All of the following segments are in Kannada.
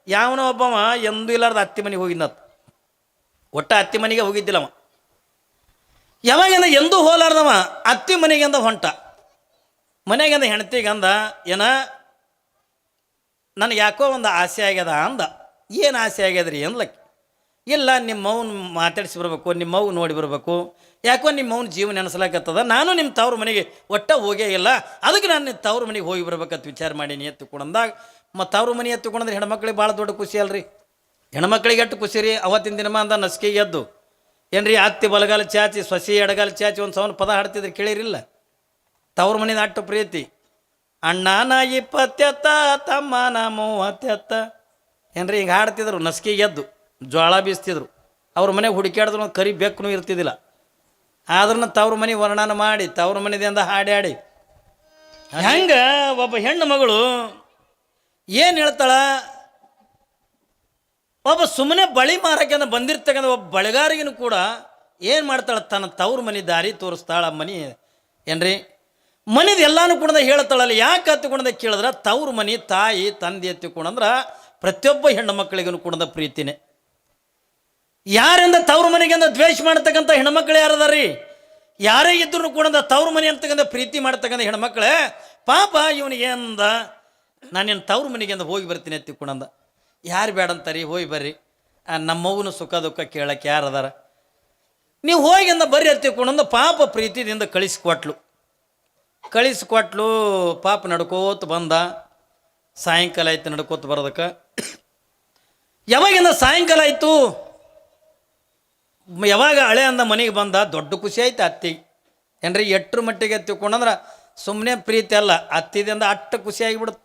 ಯಾವನೋ ಒಬ್ಬವ ಎಂದೂ ಇಲ್ಲಾರ್ದ ಅತ್ತಿ ಮನೆಗೆ ಹೋಗಿದ್ನತ್. ಒಟ್ಟ ಅತ್ತಿ ಮನೆಗೆ ಹೋಗಿದ್ದಿಲ್ಲವ. ಯಾವಾಗಿಂದ ಎಂದೂ ಹೋಲಾರ್ದವ ಅತ್ತಿ ಮನೆಗೆಂದ ಹೊಂಟ. ಮನೆಗೆಂದ ಹೆಂಡ್ತಿಗಂದ, ಏನ ನನಗೆ ಯಾಕೋ ಒಂದು ಆಸೆ ಆಗ್ಯದ ಅಂದ. ಏನು ಆಸೆ ಆಗ್ಯದ್ರಿ ಅಂದ್ಲಕ್ಕೆ. ಇಲ್ಲ ನಿಮ್ಮ ಮೌನ ಮಾತಾಡಿಸಿ ಬರ್ಬೇಕು, ನಿಮ್ಮ ಮಗು ನೋಡಿ ಬರಬೇಕು, ಯಾಕೋ ನಿಮ್ಮ ಮೌನ ಜೀವನ ನೆನೆಸ್ಲಾಕತ್ತದ, ನಾನು ನಿಮ್ಮ ತವ್ರ ಮನೆಗೆ ಒಟ್ಟ ಹೋಗೇ ಇಲ್ಲ, ಅದಕ್ಕೆ ನಾನು ನಿಮ್ಮ ತವ್ರ ಮನೆಗೆ ಹೋಗಿ ಬರ್ಬೇಕಂತ ವಿಚಾರ ಮಾಡೀನಿ ಎತ್ತುಕೊಂಡಂದಾಗ. ಮತ್ತು ತವ್ರ ಮನೆ ಎತ್ತುಕೊಂಡ್ರೆ ಹೆಣ್ಮಕ್ಳಿಗೆ ಭಾಳ ದೊಡ್ಡ ಖುಷಿ ಅಲ್ರಿ. ಹೆಣ್ಮಕ್ಳಿಗೆ ಎಷ್ಟು ಖುಷಿ ರೀ. ಅವತ್ತಿನ ದಿನಮ ಅಂದ ನಸಿಕೆಗೆ ಎದ್ದು ಏನ್ರಿ ಅತ್ತಿ ಬಲಗಾಲ ಚಾಚಿ ಸೊಸಿ ಎಡಗಾಲ ಚಾಚಿ ಒಂದು ಸವನ ಪದ ಹಾಡ್ತಿದ್ರೆ ಕೇಳಿರಿಲ್ಲ. ತವ್ರ ಮನೆದ ಅಟ್ಟು ಪ್ರೀತಿ. ಅಣ್ಣನ 20 ತಮ್ಮನ 30 ಏನ್ರಿ ಹಿಂಗೆ ಹಾಡ್ತಿದ್ರು. ನಸಿಕೆಗೆ ಎದ್ದು ಜ್ವಾಳ ಬೀಸ್ತಿದ್ರು. ಅವ್ರ ಮನೆಗೆ ಹುಡುಕ್ಯಾಡಿದ್ರು ಕರಿ ಬೆಕ್ಕೂ ಇರ್ತಿದ್ದಿಲ್ಲ. ಆದ್ರೂ ತವ್ರ ಮನೆ ವರ್ಣನ ಮಾಡಿ ತವ್ರ ಮನೆದಿಂದ ಹಾಡಿ ಹಾಡಿ ಹೆಂಗೆ ಒಬ್ಬ ಹೆಣ್ಣು ಮಗಳು ಏನು ಹೇಳ್ತಾಳ, ಒಬ್ಬ ಸುಮ್ಮನೆ ಬಳಿ ಮಾರಕ್ಕೆ ಬಂದಿರ್ತಕ್ಕಂಥ ಒಬ್ಬ ಬಳೆಗಾರಿಗೂ ಕೂಡ ಏನು ಮಾಡ್ತಾಳೆ, ತನ್ನ ತವ್ರ ಮನೆ ದಾರಿ ತೋರಿಸ್ತಾಳ. ಮನೆ ಏನ್ರಿ ಮನೆದು ಎಲ್ಲಾನು ಕೂಡ ಹೇಳ್ತಾಳಲ್ಲ. ಯಾಕೆ ಹತ್ತಿಕೊಂಡ ಕೇಳಿದ್ರೆ ತವ್ರ ಮನೆ ತಾಯಿ ತಂದೆ ಎತ್ತಿಕೊಂಡಂದ್ರೆ ಪ್ರತಿಯೊಬ್ಬ ಹೆಣ್ಣು ಮಕ್ಕಳಿಗೂ ಕೂಡ ಪ್ರೀತಿನೇ. ಯಾರಿಂದ ತವ್ರ ಮನೆಗೆಂದ ದ್ವೇಷ ಮಾಡ್ತಕ್ಕಂಥ ಹೆಣ್ಮಕ್ಳು ಯಾರದಾರ್ರಿ? ಯಾರೇ ಇದ್ರೂ ಕೂಡ ತವ್ರ ಮನೆ ಅಂತಕ್ಕಂಥ ಪ್ರೀತಿ ಮಾಡ್ತಕ್ಕಂಥ ಹೆಣ್ಮಕ್ಳೇ. ಪಾಪ ಇವನಿಗೆ ಅಂದ, ನಾನೇನು ತವ್ರ ಮನೆಗೆಂದ ಹೋಗಿ ಬರ್ತೀನಿ ಎತ್ತಿಕೊಂಡಂದ. ಯಾರು ಬೇಡ ಅಂತಾರಿ, ಹೋಗಿ ಬರ್ರಿ, ನಮ್ಮವನು ಸುಖ ದುಃಖ ಕೇಳಕ್ಕೆ ಯಾರು ಅದಾರ, ನೀವು ಹೋಗಿ ಅಂದ ಬರ್ರಿ ಎತ್ತಿಕೊಂಡಂದ. ಪಾಪ ಪ್ರೀತಿದಿಂದ ಕಳಿಸ್ಕೊಟ್ಲು. ಪಾಪ ನಡ್ಕೋತ ಬಂದ. ಸಾಯಂಕಾಲ ಆಯ್ತು ನಡ್ಕೋತ ಬರೋದಕ್ಕೆ. ಯಾವಾಗಿಂದ ಸಾಯಂಕಾಲ ಆಯಿತು, ಯಾವಾಗ ಹಳೆ ಅಂದ ಮನೆಗೆ ಬಂದ, ದೊಡ್ಡ ಖುಷಿ ಆಯ್ತು ಅತ್ತಿಗೆ. ಏನ್ರಿ ಎಟ್ರ ಮಟ್ಟಿಗೆ ಎತ್ತಿಕೊಂಡಂದ್ರೆ ಸುಮ್ಮನೆ ಪ್ರೀತಿ ಅಲ್ಲ, ಅತ್ತಿದಿಂದ ಅಟ್ಟು ಖುಷಿ ಆಗಿಬಿಡುತ್ತೆ.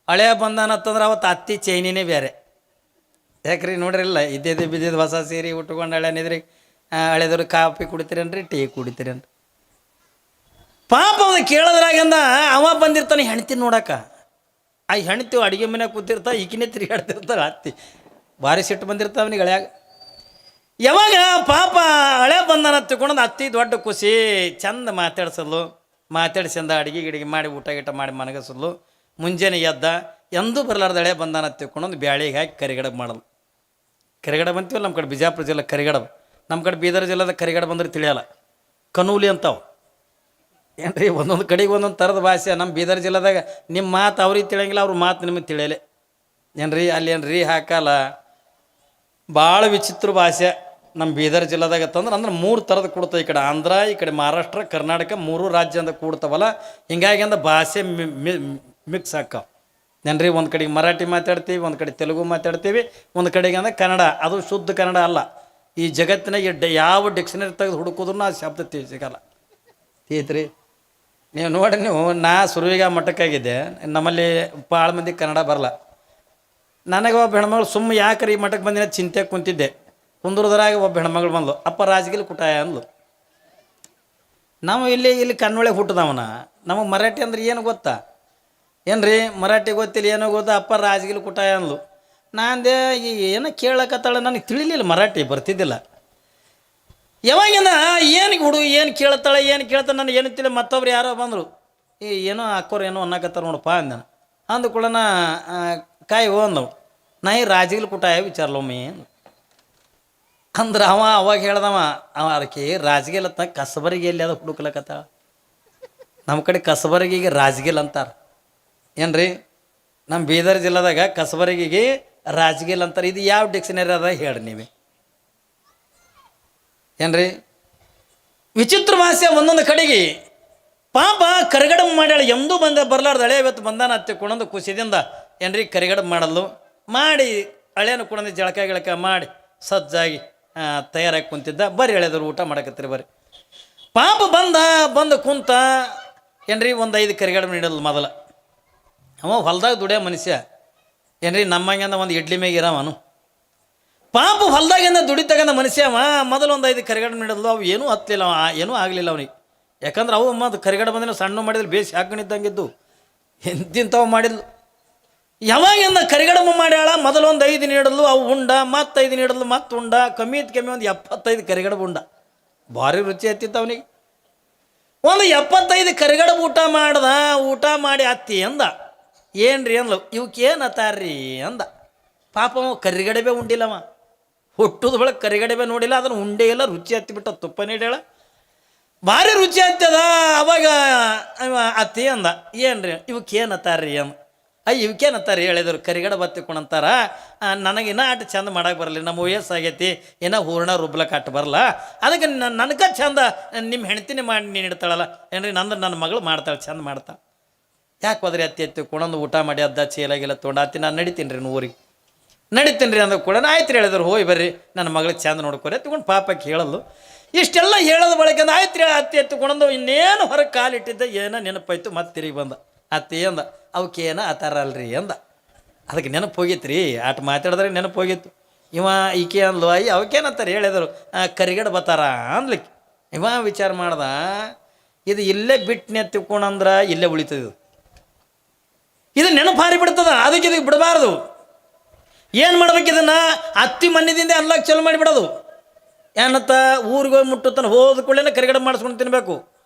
ಹಳೆ ಬಂದಾನತ್ತಂದ್ರೆ ಅವತ್ತು ಅತ್ತಿ ಚೈನಿನೇ ಬೇರೆ. ಯಾಕ್ರಿ ನೋಡ್ರಿಲ್ಲ, ಇದ್ದಿದ್ದು ಬಿದ್ದಿದ್ದು ಹೊಸ ಸೀರೆ ಉಟ್ಕೊಂಡು ಹಳೆನಿದ್ರಿ ಹಳೆದವ್ರು ಕಾಫಿ ಕುಡಿತೀರೇನ್ರಿ, ಟೀ ಕುಡಿತೀರೇನ್ರಿ. ಪಾಪ ಅವನು ಕೇಳೋದ್ರಾಗಂದ ಅವ ಬಂದಿರ್ತಾನೆ ಹೆಣ್ತಿ ನೋಡಕ್ಕ. ಆ ಹೆಣ್ತಿ ಅಡುಗೆ ಮನೆಯಾಗ ಕೂತಿರ್ತಾ, ಈಗಿನೇ ತಿರುಗಾಡ್ತಿರ್ತಾರೆ. ಅತ್ತಿ ಭಾರಿ ಸಿಟ್ಟು ಬಂದಿರ್ತಾವ ಅವನಿಗೆ ಹಳೆಯಾಗ. ಯಾವಾಗ ಪಾಪ ಹಳೆ ಬಂದಾನ ತಿಳ್ಕೊಂಡು ಅತ್ತಿ ದೊಡ್ಡ ಖುಷಿ. ಚಂದ ಮಾತಾಡ್ಸಂದ ಅಡುಗೆ ಗಿಡಿಗೆ ಮಾಡಿ ಊಟ ಗೀಟ ಮಾಡಿ ಮನಗಸಲು. ಮುಂಜಾನೆ ಎದ್ದ, ಎಂದೂ ಬರಲಾರ್ದ ಹಳೆ ಬಂದಾನ ತಿಳ್ಕೊಂಡು ಒಂದು ಬ್ಯಾಳಿಗೆ ಹಾಕಿ ಕರಿಗಡಬ ಮಾಡಲು. ಕರಿಗಡಬ ಅಂತೀವಲ್ಲ ನಮ್ಮ ಕಡೆ ಬಿಜಾಪುರ ಜಿಲ್ಲೆ ಕರಿಗಡಬ. ನಮ್ಮ ಕಡೆ ಬೀದರ್ ಜಿಲ್ಲೆದ ಕರಿಗಡಬ ಅಂದ್ರೆ ತಿಳಿಯಲ್ಲ, ಕನೂಲಿ ಅಂತಾವ. ಏನ್ರಿ ಒಂದೊಂದು ಕಡೆಗೆ ಒಂದೊಂದು ಥರದ ಭಾಷೆ. ನಮ್ಮ ಬೀದರ್ ಜಿಲ್ಲೆದಾಗ ನಿಮ್ಮ ಮಾತು ಅವ್ರಿಗೆ ತಿಳಿಯಂಗಿಲ್ಲ, ಅವ್ರ ಮಾತು ನಿಮಗೆ ತಿಳಿಯಲೆ. ಏನ್ರಿ ಅಲ್ಲಿ ಏನ್ರಿ ಹಾಕಲ್ಲ. ಭಾಳ ವಿಚಿತ್ರ ಭಾಷೆ ನಮ್ಮ ಬೀದರ್ ಜಿಲ್ಲೆದಾಗ ಅಂದ್ರೆ 3 ಥರದ ಕೊಡ್ತಾವೆ. ಈ ಕಡೆ ಆಂಧ್ರ, ಈ ಕಡೆ ಮಹಾರಾಷ್ಟ್ರ, ಕರ್ನಾಟಕ 3 ರಾಜ್ಯ ಅಂತ ಕೂಡ್ತಾವಲ್ಲ. ಹಿಂಗಾಗಿ ಅಂದ ಭಾಷೆ ಮಿಕ್ಸ್ ಹಾಕಾವ. ಏನ್ರಿ ಒಂದು ಕಡೆಗೆ ಮರಾಠಿ ಮಾತಾಡ್ತೀವಿ, ಒಂದು ಕಡೆ ತೆಲುಗು ಮಾತಾಡ್ತೀವಿ, ಒಂದು ಕಡೆಗೆ ಅಂದ್ರೆ ಕನ್ನಡ. ಅದು ಶುದ್ಧ ಕನ್ನಡ ಅಲ್ಲ. ಈ ಜಗತ್ತಿನಾಗ ಯಾವ ಡಿಕ್ಷನರಿ ತೆಗೆದು ಹುಡುಕೋದ್ರೂ ಆ ಶಬ್ದ ಸಿಗಲ್ಲ. ತೀತ್ರಿ ನೀವು ನೋಡಿ, ನಾ ಸುರುವಿಗೆ ಮಠಕ್ಕಾಗಿದ್ದೆ. ನಮ್ಮಲ್ಲಿ ಭಾಳ ಮಂದಿ ಕನ್ನಡ ಬರಲ್ಲ. ನನಗೆ ಒಬ್ಬ ಹೆಣ್ಮಗಳು ಸುಮ್ಮ ಯಾಕ್ರಿ ಈ ಮಠಕ್ಕೆ ಬಂದಿನ ಚಿಂತೆ ಕುಂತಿದ್ದೆ. ಕುಂದ್ರದ್ರಾಗ ಒಬ್ಬ ಹೆಣ್ಮಗಳು ಬಂದ್ಲು, ಅಪ್ಪ ರಾಜಗಿಲ್ ಕುಟಾಯ ಅಂದ್ಲು. ನಾವು ಇಲ್ಲಿ ಕನ್ನೊಳಗೆ ಹುಟ್ಟಿದವನ, ನಮಗೆ ಮರಾಠಿ ಅಂದ್ರೆ ಏನು ಗೊತ್ತಾ? ಏನ್ರಿ ಮರಾಠಿ ಗೊತ್ತಿಲ್ಲ, ಏನೋ ಗೊತ್ತಾ? ಅಪ್ಪ ರಾಜಗಿಲ್ ಕುಟಾಯ ಅಂದ್ಲು. ನಾಂದೆ ಏನೋ ಕೇಳಕತ್ತಾಳೆ, ನನಗೆ ತಿಳಿಲಿಲ್ಲ, ಮರಾಠಿ ಬರ್ತಿದ್ದಿಲ್ಲ. ಯಾವಾಗಿಂದ ಏನು ಕೇಳ್ತಾಳೆ ನನಗೆ ಏನು ತಿಳಿ. ಮತ್ತೊಬ್ರು ಯಾರೋ ಬಂದರು, ಏನೋ ಅಕ್ಕೋರು ಏನೋ ಅನ್ನಕತ್ತಾರ ನೋಡಪ್ಪ ಅಂದನ. ಅಂದ್ಕೊಳ್ಳೋಣ ಕಾಯಿ ಹೋದವು. ನಾ ಈ ರಾಜಗಿಲ್ ಕುಟಾಯ ವಿಚಾರಲೊಮ್ಮೆ ಅಂದ್ರೆ ಅವಾಗ ಹೇಳ್ದವ, ಅದಕ್ಕೆ ರಾಜಗಿಲ್ ಅಂತ ಕಸಬರಿಗೆ ಎಲ್ಲಿ ಅದು ಹುಡುಕ್ಲಕತ್ತಾಳ. ನಮ್ಮ ಕಡೆ ಕಸಬರಿಗೆಗೆ ರಾಜಗಿಲ್ ಅಂತಾರೆ. ಏನ್ರಿ ನಮ್ಮ ಬೀದರ್ ಜಿಲ್ಲೆದಾಗ ಕಸಬರಿಗೆಗೆ ರಾಜಗಿಲ್ ಅಂತಾರೆ. ಇದು ಯಾವ ಡಿಕ್ಷನರಿ ಅದ ಹೇಳ್ರಿ ನೀವೇ. ಏನ್ರಿ ವಿಚಿತ್ರ ಭಾಷೆ ಒಂದೊಂದು ಕಡೆಗೆ. ಪಾಪ ಕರಿಗಡಬ ಮಾಡ್ಯಾಳ, ಎಂದೂ ಬರಲಾರ್ದು ಹಳೆ ಇವತ್ತು ಬಂದಾನ ಹತ್ತಿಕೊಂಡೊಂದು ಖುಷಿದಿಂದ ಏನ್ರಿ ಕರಿಗಡಬ ಮಾಡಲು ಮಾಡಿ ಹಳೆಯನ್ನು ಕೂಡ ಜಳಕ ಮಾಡಿ ಸಜ್ಜಾಗಿ ತಯಾರಾಗಿ ಕುಂತಿದ್ದ. ಬರ್ರಿ ಹಳೆದವ್ರು ಊಟ ಮಾಡಕತ್ತೀರಿ ಬರ್ರಿ. ಪಾಪ ಬಂದು ಕುಂತ ಏನ್ರಿ ಒಂದು 5 ಕರಿಗಡಬ ನೀಡಲ್ಲ. ಮೊದಲ ಅವ ಹೊಲ್ದಾಗ ದುಡಿಯೋ ಮನುಷ್ಯ. ಏನ್ರಿ ನಮ್ಮಂಗಂದ ಒಂದು ಇಡ್ಲಿ ಮೇಗೆ ಇರವನು. ಪಾಪ ಹೊಲ್ದಾಗಿಂದ ದುಡಿತಕ್ಕಂಥ ಮನುಷ್ಯ ಅವ ಮೊದಲು ಒಂದು 5 ಕರಿಗಡಬ ನೀಡಲ್ದು. ಅವು ಏನೂ ಹತ್ತಲಿಲ್ಲ, ಏನೂ ಆಗಲಿಲ್ಲ ಅವನಿಗೆ. ಯಾಕಂದ್ರೆ ಅವು ಮತ್ತು ಕರಿಗಡಬ ಬಂದಿನ ಸಣ್ಣ ಮಾಡಿದ್ರೆ ಬೇಸಿ ಹಾಕೊಂಡಿದ್ದಂಗಿದ್ದು, ಎಂತಿಂಥವು ಮಾಡಿದ್ಲು. ಯಾವಾಗಿಂದ ಕರಿಗಡಬ ಮಾಡ್ಯಾಳ, ಮೊದಲು ಒಂದು 5 ನೀಡಲು, ಅವು ಉಂಡ, ಮತ್ತು 5 ನೀಡಲು, ಮತ್ತು ಉಂಡ. ಕಮ್ಮಿ ಒಂದು 75 ಕರಿಗಡಬ ಉಂಡ. ಭಾರಿ ರುಚಿ ಹತ್ತಿತ್ತು ಅವನಿಗೆ. ಒಂದು 75 ಕರಿಗಡಬ ಊಟ ಮಾಡಿ ಅತ್ತಿ ಅಂದ. ಏನ್ರಿ ಅಂದ್ಲು. ಇವಕ್ಕೇನು ಅತ್ತಾರ್ರಿ ಅಂದ. ಪಾಪ ಅವ ಕರಿಗಡಬೆ ಉಂಡಿಲ್ಲವ, ಹುಟ್ಟುದ ಒಳಗೆ ಕರಿಗಡಬೆ ನೋಡಿಲ್ಲ, ಅದನ್ನು ಉಂಡೇ ಇಲ್ಲ, ರುಚಿ ಹತ್ತಿಬಿಟ್ಟ, ತುಪ್ಪ ನೀಡೇಳ ಭಾರಿ ರುಚಿ ಹತ್ತದ. ಅವಾಗ ಅತ್ತಿ ಅಂದ, ಏನ್ರಿ ಇವಕ್ಕೇನತ್ತಾರ್ರಿ ಅಂದ. ಇವಕ್ಕೇನತ್ತಾರ ಹೇಳಿದ್ರು, ಕರಿಗಡ ಬತ್ತಿಕೊಂಡಂತಾರ, ನನಗಿನ್ನ ಆಟ ಚಂದ ಮಾಡಕ್ಕೆ ಬರಲಿ, ನಮ್ಮ ವಯಸ್ಸಾಗೈತಿ, ಏನೋ ಹೂರ್ಣ ರುಬ್ಲಕ್ಕೆ ಆಟ ಬರಲ್ಲ, ಅದಕ್ಕೆ ನನಗೆ ಚಂದ ನಿಮ್ಮ ಹೆಣ್ತಿನೇ ಮಾಡಿ ನೀನು ಇಡ್ತಾಳಲ್ಲ ಏನ್ರಿ, ನನ್ನ ಮಗಳು ಮಾಡ್ತಾಳೆ, ಚಂದ ಮಾಡ್ತಾಳೆ. ಯಾಕೆ ಹೋದ್ರಿ ಅತ್ತಿ ಕುಣಂದು ಊಟ ಮಾಡಿ ಅದ್ದ ಚೀಲಾಗಿಲ್ಲ ತೊಗೊಂಡು ಅತ್ತಿ ನಾನು ನಡಿತೀನಿ ರೀ ಊರಿಗೆ ನಡಿತೀನಿ ರೀ ಅಂದ ಕೂಡ ಆಯ್ತು ರೀ ಹೇಳಿದ್ರು, ಹೋಗಿ ಬರ್ರಿ ನನ್ನ ಮಗಳಿಗೆ ಚಂದ ನೋಡ್ಕೊರಿ ತಗೊಂಡು ಪಾಪಕ್ಕೆ ಹೇಳಲು. ಇಷ್ಟೆಲ್ಲ ಹೇಳೋದ ಬಳಿಕ ಆಯ್ತು ರೀ ಅತ್ತಿ ಎತ್ತುಕೊಂಡು ಇನ್ನೇನು ಹೊರಗೆ ಕಾಲಿಟ್ಟಿದ್ದ ಏನೋ ನೆನಪಾಯ್ತು, ಮತ್ತೆ ತಿರುಗಿ ಬಂದ. ಅತ್ತಿ ಅಂದ, ಅವಕ್ಕೇನ ಆತಾರಲ್ರಿ ಅಂದ. ಅದಕ್ಕೆ ನೆನಪು ಹೋಗಿತ್ತು ರೀ, ಆಟ ಮಾತಾಡಿದ್ರೆ ನೆನಪು ಹೋಗಿತ್ತು. ಇವ ಈಕೆ ಅಂದ್ಲು, ಅವಕ್ಕೇನಂತಾರೆ ಹೇಳಿದರು, ಕರಿಗಡ ಬತ್ತಾರ ಅಂದ್ಲಿಕ್ಕೆ. ಇವ ವಿಚಾರ ಮಾಡ್ದ, ಇದು ಇಲ್ಲೇ ಬಿಟ್ಟು ಎತ್ತಿಕೊಂಡಂದ್ರೆ ಇಲ್ಲೇ ಉಳಿತದೆ, ಇದು ನೆನಪು ಹಾರಿ ಬಿಡ್ತದ, ಅದಕ್ಕೆ ಇದಕ್ಕೆ ಬಿಡಬಾರ್ದು. ಏನು ಮಾಡ್ಬೇಕು ಇದನ್ನು, ಅತ್ತಿ ಮಣ್ಣಿದಿಂದ ಅನ್ಲಾಕ್ ಚಲೋ ಮಾಡಿಬಿಡೋದು. ಏನತ್ತ ಊರಿಗೆ ಹೋಗಿ ಮುಟ್ಟುತ್ತಾನೆ, ಹೋದ ಕೂಡಲೇ ಕರಿಗಡ ಮಾಡಿಸ್ಕೊಂಡು ತಿನ್ನಬೇಕು.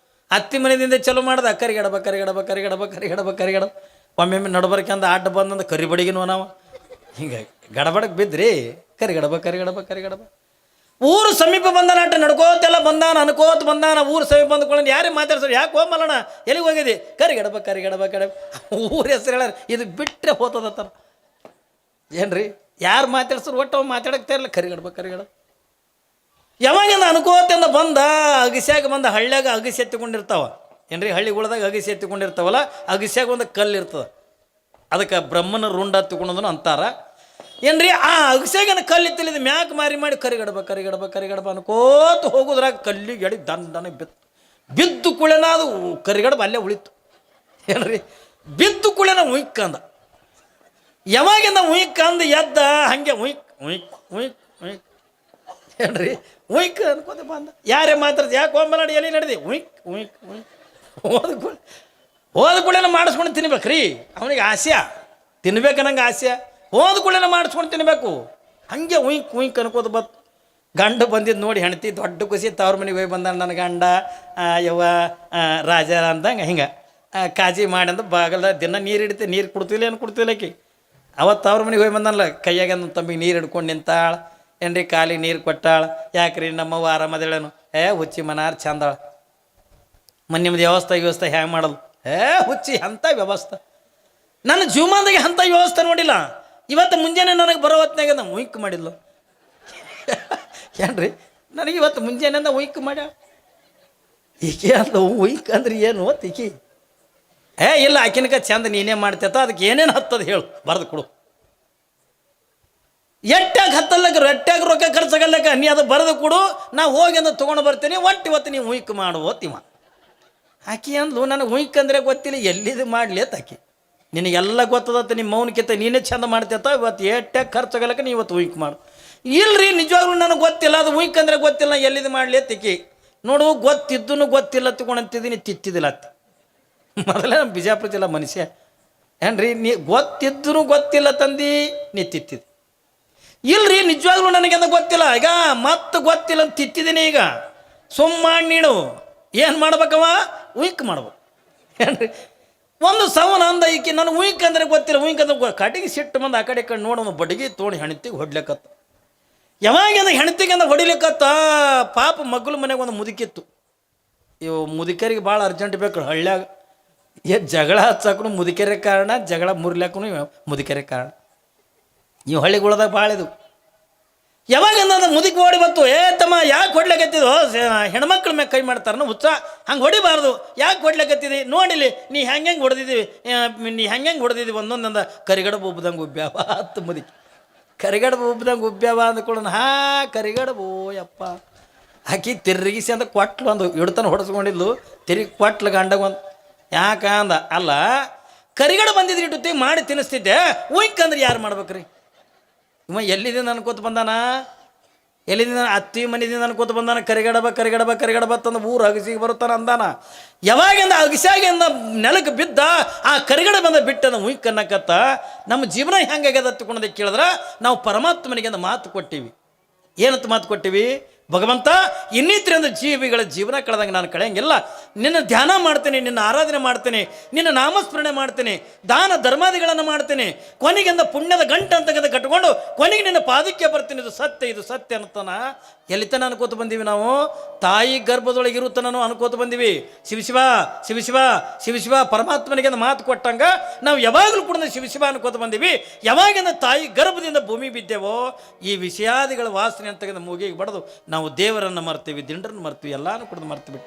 ಅತ್ತಿ ಮನೆಯಿಂದ ಚಲೋ ಮಾಡ್ದ, ಕರಿಗಡಬ ಕರಿಗಡಬ ಕರಿಗಡಬ ಕರಿಗಡಬ ಕರಿಗಡಬ. ಒಮ್ಮೆ ನಡ್ಬರ್ಕಂದ ಆಟ ಬಂದಂದು ಕರಿ ಬಡಿಗಿನೋ ನಾವು ಹಿಂಗೆ ಗಡಬಡಕ್ಕೆ ಬಿದ್ರಿ, ಕರಿಗಡಬ ಕರಿಗಡಬ ಕರಿಗಡಬ. ಊರು ಸಮೀಪ ಬಂದಾನ, ಆಟ ನಡ್ಕೋತೆಲ್ಲ ಬಂದಾನ, ಅನ್ಕೋತ ಬಂದಾನ. ಊರು ಸಮೀಪ ಬಂದ್ಕೊಂಡು ಯಾರೇ ಮಾತಾಡ್ಸೋರು, ಯಾಕೆ ಹೋಮಲ್ಲಣ ಎಲ್ಲಿಗೆ ಹೋಗಿದ್ದಿ, ಕರಿಗಡಬ ಕರಿಗಡಬ ಕರಿಗಡಬ. ಊರ ಹೆಸರು ಹೇಳ, ಇದು ಬಿಟ್ಟರೆ ಹೋತದತ್ತಾರ. ಏನ್ರಿ ಯಾರು ಮಾತಾಡ್ಸೋರು ಒಟ್ಟು ಅವ್ ಮಾತಾಡಕ್ತಾ ಇರಲ್ಲ, ಕರಿಗಡಬ ಕರಿಗಡಬ. ಯಾವಾಗಿಂದ ಅನ್ಕೋತಿಂದ ಬಂದ, ಅಗಸ್ಯಾಗ ಬಂದ, ಹಳ್ಳ್ಯಾಗ ಅಗಸಿ ಎತ್ತಿಕೊಂಡಿರ್ತಾವ ಏನ್ರಿ, ಹಳ್ಳಿಗಳದಾಗ ಅಗಸಿ ಎತ್ತಿಕೊಂಡಿರ್ತಾವಲ್ಲ, ಅಗಸ್ಯಾಗ ಒಂದು ಕಲ್ಲು ಇರ್ತದೆ, ಅದಕ್ಕೆ ಬ್ರಹ್ಮನ ರುಂಡ ಹತ್ತಿಕೊಂಡದನು ಅಂತಾರ ಏನ್ರಿ. ಆ ಅಗಸ್ಯಾಗನ ಕಲ್ಲು ಇತ್ತಿಲ್ಲ, ಇದು ಮ್ಯಾಕ್ ಮಾರಿ ಮಾಡಿ ಕರಿಗಡಬ ಕರಿಗಡಬ ಕರಿಗಡಬ ಅನ್ಕೋತ ಹೋಗೋದ್ರಾಗ ಕಲ್ಲಿಗೆ ಎಡಿ ದಂಡನೆ ಬಿದ್ದು ಕುಳೆನ ಅದು ಕರಿಗಡಬ ಅಲ್ಲೇ ಉಳಿತು ಏನ್ರಿ. ಬಿದ್ದು ಕುಳೆನ ಉಯ್ಕಂದ, ಯಾವಾಗಿಂದ ಉಯ್ಕಂದು ಎದ್ದ, ಹಂಗೆ ಉಯ್ಕ್ ಉಯ್ಕ್ ಉಯ್ಕ್ ಉಯ್ಕ್ ಏನ್ರಿ, ಉಯ್ಕ್ ಅನ್ಕೋತ ಬಂದ. ಯಾರೇ ಮಾತಾಡ್ದು, ಯಾಕೆ ಹೋಮಲಾಡಿ ಎಲ್ಲಿ ನಡೆದಿ, ಉಯ್ಕ್ ಉಯ್ಕ್ ಉಯ್ಕ್. ಹೋದ ಕೂಡಲೇ ಮಾಡಿಸ್ಕೊಂಡು ತಿನ್ಬೇಕ್ರಿ, ಅವನಿಗೆ ಆಸೆ ತಿನ್ಬೇಕನ್ನಂಗೆ ಆಸೆ. ಹೋದ ಕೂಡಲೇ ಮಾಡಿಸ್ಕೊಂಡು ತಿನ್ಬೇಕು, ಹಂಗೆ ಉಯ್ಕ್ ಉಯ್ಕ್ ಅನ್ಕೋತ ಬತ್ತು. ಗಂಡು ಬಂದಿದ್ದು ನೋಡಿ ಹೆಣ್ತಿ ದೊಡ್ಡ ಖುಷಿ, ತವ್ರ ಮನೆಗೆ ಹೋಗಿ ಬಂದ ನನ್ನ ಗಂಡ ಯವ್ವ ರಾಜ ಅಂದಂಗೆ ಹಿಂಗೆ ಕಾಜಿ ಮಾಡಿ ಅಂದ ಬಾಗಲ ದಿನ ನೀರು ಹಿಡಿತೆ, ನೀರು ಕೊಡ್ತಿಲ್ಲ ಏನು ಕೊಡ್ತಿಲ್ಲ ಆಕಿ. ಅವತ್ತು ಅವ್ರ ಮನೆಗೆ ಹೋಗಿ ಬಂದಲ್ಲ, ಕೈಯಾಗ ನನ್ನ ತಂಬಿಗೆ ನೀರು ಹಿಡ್ಕೊಂಡು ನಿಂತಾಳ ಏನ್ರಿ, ಕಾಲಿಗೆ ನೀರು ಕೊಟ್ಟಾಳ. ಯಾಕ್ರಿ ನಮ್ಮವ್ವ ಆರಾಮದೇಳೇನು, ಹುಚ್ಚಿ ಮನಾರ್ ಚಂದಾಳ, ನಿಮ್ಮದು ವ್ಯವಸ್ಥೆ ಹ್ಯಾಂಗೆ ಮಾಡೋದು, ಹುಚ್ಚಿ ಅಂಥ ವ್ಯವಸ್ಥೆ. ನನ್ನ ಜೀವಮಾನದಾಗೆ ಅಂಥ ವ್ಯವಸ್ಥೆ ನೋಡಿಲ್ಲ. ಇವತ್ತು ಮುಂಜಾನೆ ನನಗೆ ಬರೋ ಹೊತ್ನಾಗ ನಾವು ಉಯ್ಕ್ ಮಾಡಿದ್ಲು ಏನ್ರಿ, ನನಗೆ ಇವತ್ತು ಮುಂಜಾನೆಯಿಂದ ಉಯ್ಕ್ ಮಾಡ್ಯ. ಈಕೆ ಅಂತ ಉಯ್ಕ್ ಅಂದ್ರೆ ಏನು ಈಕಿ, ಇಲ್ಲ ಆಕಿನಕ ಚಂದ ನೀನೇ ಮಾಡ್ತೇತ, ಅದಕ್ಕೆ ಏನೇನು ಹತ್ತದ ಹೇಳು ಬರೆದು ಕೊಡು. ಎಟ್ಟಾಗ ಹತ್ತಲ್ಲಕ, ಎಟ್ಟಾಗ ರೊಕ್ಕ ಖರ್ಚಾಗಲ್ಲಕ, ನೀ ಅದು ಬರೆದು ಕೊಡು, ನಾ ಹೋಗಿ ಅಂದ್ರೆ ತೊಗೊಂಡು ಬರ್ತೀನಿ, ಇವತ್ತು ನೀವು ಉಯ್ಕ್ ಮಾಡುವತ್ತಿವ. ಆಕಿ ಅಂದ್ಲು, ನನಗೆ ಉಯ್ಕ್ ಅಂದರೆ ಗೊತ್ತಿಲ್ಲ, ಎಲ್ಲಿದು ಮಾಡಲಿ ಅಂತ ಆಕಿ. ನಿನಗೆಲ್ಲ ಗೊತ್ತದತ್ತ, ನಿಮ್ಮ ಮೌನಕ್ಕಿಂತ ನೀನೇ ಚಂದ ಮಾಡ್ತೇತ, ಇವತ್ತು ಎಟ್ಟಾಗ ಖರ್ಚಾಗಲ್ಲಕ ನೀ ಇವತ್ತು ಉಯ್ಕ್ ಮಾಡು. ಇಲ್ರಿ ನಿಜವಾಗ್ಲೂ ನನಗೆ ಗೊತ್ತಿಲ್ಲ, ಅದು ಉಯ್ಕ್ ಅಂದರೆ ಗೊತ್ತಿಲ್ಲ, ಎಲ್ಲಿದು ಮಾಡಲಿ ಅತ್ತಿಕ್ಕಿ. ನೋಡು ಗೊತ್ತಿದ್ದೂ ಗೊತ್ತಿಲ್ಲ ತಿಳ್ಕೊಂಡಂತಿದ್ದೀನಿ, ತಿತ್ತಿದ್ದಿಲ್ಲ ಅತ್ತಿ. ಮೊದಲೇ ನಮ್ಮ ಬಿಜಾಪುರ ಜಿಲ್ಲಾ ಮನುಷ್ಯ ಏನ್ರಿ, ನೀ ಗೊತ್ತಿದ್ದೂ ಗೊತ್ತಿಲ್ಲ ತಂದು ನೀ ತಿತ್ತಿದ್ದು. ಇಲ್ರಿ ನಿಜವಾಗ್ಲೂ ನನಗೆಂದ ಗೊತ್ತಿಲ್ಲ, ಈಗ ಮತ್ತೆ ಗೊತ್ತಿಲ್ಲ ಅಂತ ತಿತ್ತಿದ್ದೀನಿ. ಈಗ ಮಾಡಿ ನೀನು ಏನು ಮಾಡ್ಬೇಕವ, ಉಯ್ಕ್ ಮಾಡ್ಬೇಕು ಏನ್ರಿ. ಒಂದು ಸವನ ಅಂದ ಈಕಿ, ನನಗೆ ಉಯ್ಕ್ ಅಂದರೆ ಗೊತ್ತಿಲ್ಲ, ಉಯ್ಕ್ ಅಂದ್ರೆ ಕಡೆಗೆ ಸಿಟ್ಟು ಬಂದು ಆ ಕಡೆ ಕಡೆ ನೋಡೋದು ಬಡಗಿ ತೋಡಿ ಹೆಣ್ತಿಗೆ ಹೊಡ್ಲಿಕ್ಕತ್ತ. ಯಾವಾಗ ಹೆಣ್ತಿಗೆ ಅಂದ ಹೊಡಿಲಿಕ್ಕತ್ತ, ಪಾಪ ಮಗ್ಳ ಮನೆಗೆ ಒಂದು ಮುದುಕಿತ್ತು. ಇವು ಮುದುಕರಿಗೆ ಭಾಳ ಅರ್ಜೆಂಟ್ ಬೇಕು ಹಳ್ಳ್ಯಾಗ. ಜಗಳ ಹಚ್ಚಾಕೂ ಮುದುಕೆರೆ ಕಾರಣ, ಜಗಳ ಮುರ್ಲಾಕೂ ಮುದುಕೆರೆ ಕಾರಣ. ನೀವು ಹಳ್ಳಿಗಳದಾಗ ಭಾಳ ಇದು. ಯಾವಾಗ ನಾನು ಮುದುಕಿ ಓಡಿ ಬಂತು, ತಮ್ಮ ಯಾಕೆ ಹೊಡ್ಲಿಕತ್ತಿದ್ದು, ಹೆಣ್ಮಕ್ಳ ಮ್ಯಾಗ ಕೈ ಮಾಡ್ತಾರನ ಹುಚ್ಚ, ಹಂಗೆ ಹೊಡಿಬಾರ್ದು, ಯಾಕೆ ಹೊಡ್ಲಿಕತ್ತಿದಿ ನೋಡಿಲಿ, ನೀ ಹೆಂಗೆ ಹೊಡೆದಿದ್ದೀವಿ, ನೀ ಹೆಂಗೆ ಹೊಡೆದಿದ್ದೀವಿ ಒಂದೊಂದಂದ ಕರಿಗಡಬು ಉಬ್ದಂಗೆ ಉಬ್ಬ್ಯಾವ ಹತ್ತು ಮುದುಕಿ. ಕರಿಗಡಬು ಉಬ್ದಂಗೆ ಉಬ್ಬ್ಯಾವ ಅಂದ್ಕೊಳ್ಳೋಣ, ಕರಿಗಡಬು ಯಪ್ಪ. ಆಕಿ ತಿರುಗಿಸಿ ಅಂತ ಕೊಟ್ಲು, ಒಂದು ಇಡ್ತಾನೆ ಹೊಡೆಸ್ಕೊಂಡಿದ್ಲು, ತಿರುಗಿ ಕೊಟ್ಲು ಗಂಡಗ ಒಂದು. ಯಾಕ ಅಂದ, ಅಲ್ಲ ಕರಿಗಡ ಬಂದಿದ್ರಿ ಇಟ್ಟು ಮಾಡಿ ತಿನ್ನಿಸ್ತಿದ್ದೆ, ಉಯ್ಕ್ ಅಂದ್ರೆ ಯಾರು ಮಾಡ್ಬೇಕ್ರಿ. ಇವ ಎಲ್ಲಿದಿಂದ ಅನ್ಕೋತ ಬಂದಾನ, ಎಲ್ಲಿದಿಂದ ಅತ್ತಿ ಮನೆದಿಂದ ಅನ್ಕೋತ ಬಂದಾನ, ಕರಿಗಡಬ ಕರಿಗಡಬ ಕರಿಗಡಬ ತಂದು ಊರು ಅಗಸಿಗೆ ಬರುತ್ತಾನ ಅಂದಾನ. ಯಾವಾಗಿಂದ ಅಗಸ್ಯಾಗಿಂದ ನೆಲಕ್ಕೆ ಬಿದ್ದ, ಆ ಕರಿಗಡ ಬಂದ ಬಿಟ್ಟದ ಉಯ್ಕ್ ಅನ್ನಕತ್ತ. ನಮ್ಮ ಜೀವನ ಹೆಂಗಾಗ್ಯದ ಹತ್ಕೊಂಡದ ಕೇಳಿದ್ರೆ, ನಾವು ಪರಮಾತ್ಮನಿಗೆ ಮಾತು ಕೊಟ್ಟಿವಿ. ಏನಂತ ಮಾತು ಕೊಟ್ಟಿವಿ, ಭಗವಂತ ಇನ್ನಿತರಿಂದ ಜೀವಿಗಳ ಜೀವನ ಕಳೆದಂಗೆ ನಾನು ಕಳೆಯಂಗಿಲ್ಲ. ನಿನ್ನ ಧ್ಯಾನ ಮಾಡ್ತೀನಿ, ನಿನ್ನ ಆರಾಧನೆ ಮಾಡ್ತೀನಿ, ನಿನ್ನ ನಾಮಸ್ಮರಣೆ ಮಾಡ್ತೀನಿ, ದಾನ ಧರ್ಮಾದಿಗಳನ್ನು ಮಾಡ್ತೀನಿ, ಕೊನೆಗಿಂದ ಪುಣ್ಯದ ಗಂಟು ಅಂತ ಕಟ್ಕೊಂಡು ಕೊನೆಗೆ ನಿನ್ನ ಪಾದಕ್ಕೆ ಬರ್ತೀನಿ. ಇದು ಸತ್ಯ, ಇದು ಸತ್ಯ ಅನ್ನತಾನ ಎಲ್ಲಿತನ ಅನ್ಕೋತ ಬಂದೀವಿ ನಾವು. ತಾಯಿ ಗರ್ಭದೊಳಗೆ ಇರುತ್ತಾನೋ ಅನ್ಕೋತ ಬಂದೀವಿ. ಶಿವಶಿವ ಶಿವಶಿವ ಶಿವಶಿವ ಪರಮಾತ್ಮನಿಗೆ ಮಾತು ಕೊಟ್ಟಂಗ ನಾವು ಯಾವಾಗಲೂ ಕೂಡ ಶಿವಶಿವ ಅನ್ಕೋತ ಬಂದೀವಿ. ಯಾವಾಗಿಂದ ತಾಯಿ ಗರ್ಭದಿಂದ ಭೂಮಿ ಬಿದ್ದೇವೋ ಈ ವಿಷಯಾದಿಗಳ ವಾಸನೆ ಅಂತ ಮೂಗಿಗೆ ಬಡದು ನಾವು ದೇವರನ್ನು ಮರ್ತೀವಿ, ದಿಂಡ್ರನ್ನು ಮರ್ತೀವಿ, ಎಲ್ಲಾನು ಕೂಡ ಮರ್ತು ಬಿಟ್ಟು